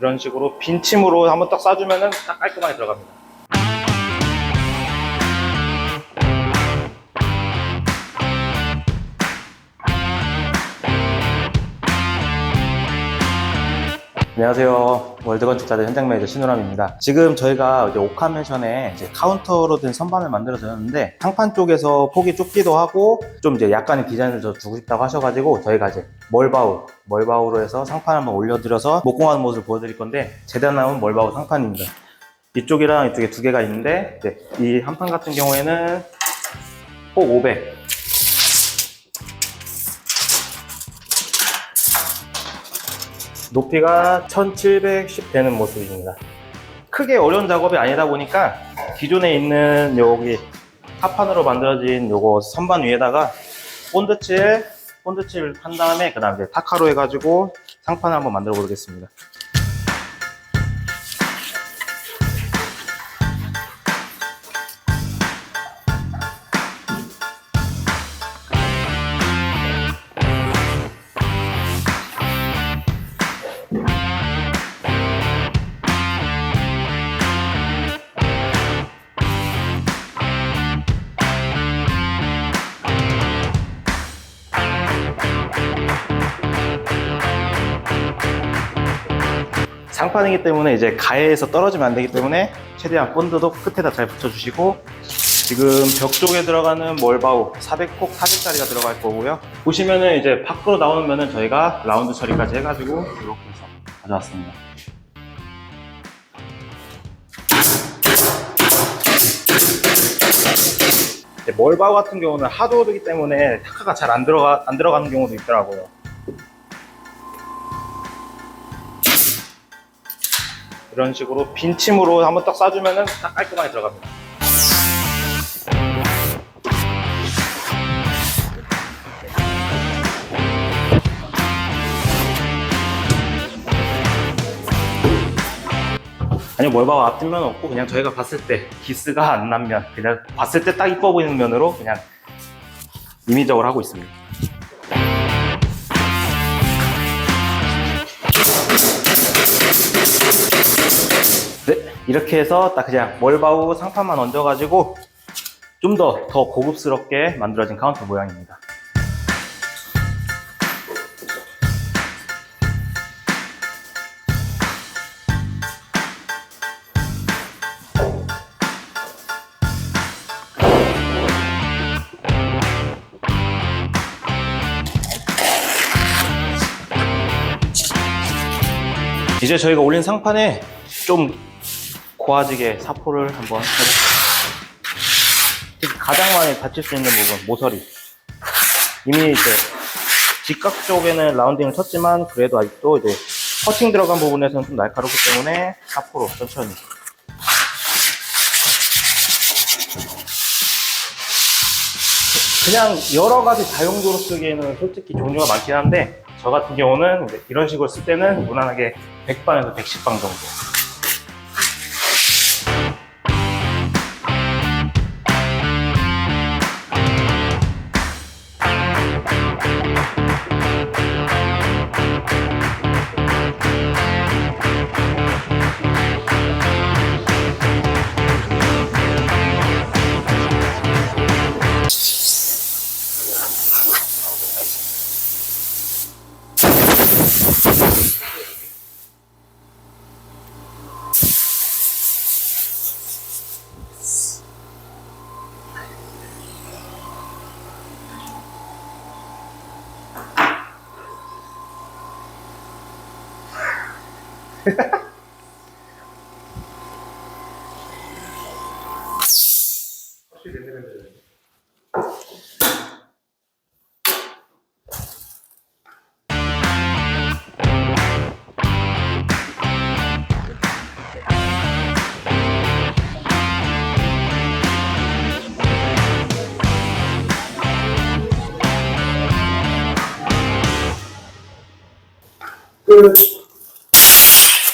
이런 식으로 빈침으로 한번 딱 쏴주면은 딱 깔끔하게 들어갑니다. 안녕하세요. 월드건축자재 현장 매니저 신우람입니다. 지금 저희가 이제 오카멘션에 이제 카운터로 된 선반을 만들어 드렸는데 상판 쪽에서 폭이 좁기도 하고 좀 이제 약간의 디자인을 더 주고 싶다고 하셔가지고 저희가 이제 멀바우로 해서 상판 한번 올려드려서 목공하는 모습을 보여드릴 건데 제대로 나온 멀바우 상판입니다. 이쪽이랑 이쪽에 두 개가 있는데 이 한 판 같은 경우에는 폭 500, 높이가 1710 되는 모습입니다. 크게 어려운 작업이 아니다 보니까 기존에 있는 여기 합판으로 만들어진 요거 선반 위에다가 본드칠 한 다음에 그 다음 이제 타카로 해가지고 상판을 한번 만들어 보겠습니다. 상판이기 때문에 이제 가해에서 떨어지면 안 되기 때문에 최대한 본드도 끝에다 잘 붙여주시고, 지금 벽 쪽에 들어가는 멀바우 400폭 400짜리가 들어갈 거고요. 보시면은 이제 밖으로 나오는 면은 저희가 라운드 처리까지 해가지고 이렇게 해서 가져왔습니다. 멀바우 같은 경우는 하드워드이기 때문에 타카가 잘 안 들어가는 경우도 있더라고요. 이런 식으로 빈침으로 한번 딱 쏴주면은 딱 깔끔하게 들어갑니다. 아니요, 멀바우 앞뒷면 없고 그냥 저희가 봤을 때 기스가 안 난 면, 그냥 봤을 때 딱 이뻐 보이는 면으로 그냥 임의적으로 하고 있습니다. 네, 이렇게 해서 딱 그냥 멀바우 상판만 얹어가지고 좀 더 고급스럽게 만들어진 카운터 모양입니다. 이제 저희가 올린 상판에 좀 고와지게 사포를 한번 해볼게요. 가장 많이 다칠 수 있는 부분, 모서리. 이미 이제 직각 쪽에는 라운딩을 쳤지만 그래도 아직도 이제 커팅 들어간 부분에서는 좀 날카롭기 때문에 사포로 천천히. 그냥 여러 가지 다용도로 쓰기에는 솔직히 종류가 많긴 한데 저 같은 경우는 이런 식으로 쓸 때는 무난하게 100방에서 110방 정도. 끝.